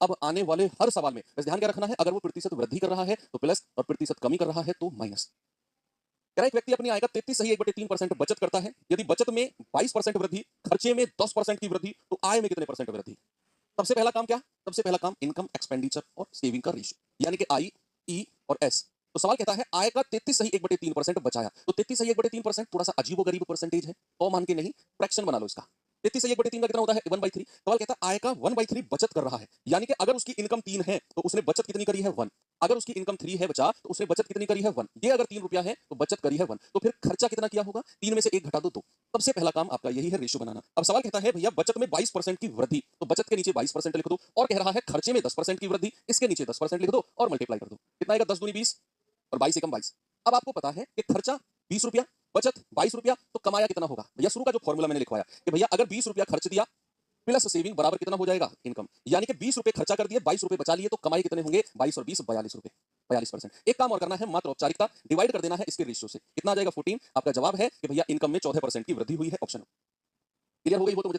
अब आने वाले हर सवाल में बस ध्यान क्या रखना है, अगर वो प्रतिशत वृद्धि कर रहा है तो प्लस और प्रतिशत कमी कर रहा है तो माइनस। कह रहा है एक व्यक्ति अपनी आय का 33 सही 1/3% बचत करता है। यदि बचत में 22% वृद्धि, खर्चे में 10% की वृद्धि, तो आय में कितने परसेंट वृद्धि? सबसे पहला काम क्या? सबसे पहला काम इनकम, एक्सपेंडिचर और सेविंग का रेशियो, यानी कि आई, ई और एस। तो सवाल कहता है आय का 33 सही 1/3% बचाया। तो 33 सही 1/3% थोड़ा सा अजीबोगरीब परसेंटेज है, तो मान के नहीं, फ्रैक्शन बना लो इसका। 33 सही 1/3 का कितना होता है? 1/3। सवाल कहता है आय का 1/3 बचत कर रहा है, यानी कि अगर उसकी इनकम 3 है तो उसने बचत कितनी करी है? 1। अगर उसकी इनकम 3 है बचा तो उसने बचत कितनी करी है? 1। ये अगर 3 रुपया है तो बचत करी है 1। तो फिर खर्चा कितना किया होगा? 3 में से 1 घटा दो 2। सबसे पहला काम आपका यही है, रेशियो बनाना। अब सवाल कहता है भैया बचत में 22% की वृद्धि, तो बचत के नीचे 22% लिख दो, और कह रहा है खर्चे में 10% की वृद्धि, इसके नीचे 10% लिख दो और मल्टीप्लाई कर दो। कितना आएगा? 10 दूनी 20 और 22 एकम 22। अब आपको पता है कि खर्चा 20 रुपया, बचत 22 रुपया, तो कमाया कितना होगा? भैया शुरू का जो फॉर्मूला मैंने लिखवाया कि भैया अगर 20 रुपया खर्च दिया प्लस सेविंग बराबर कितना हो जाएगा? इनकम। यानी कि 20 रुपए खर्चा कर दिए, 22 रुपए बचा लिए, तो कमाई कितने होंगे? 22 और 20 42 रुपए, 42%। एक काम और करना है, मात्र औपचारिकता, डिवाइड कर देना है इसके रेशियो से। कितना आ जाएगा? 14। आपका जवाब है कि भैया इनकम में 14% की वृद्धि हुई है। ऑप्शन क्लियर हो गई? वो तो मुझे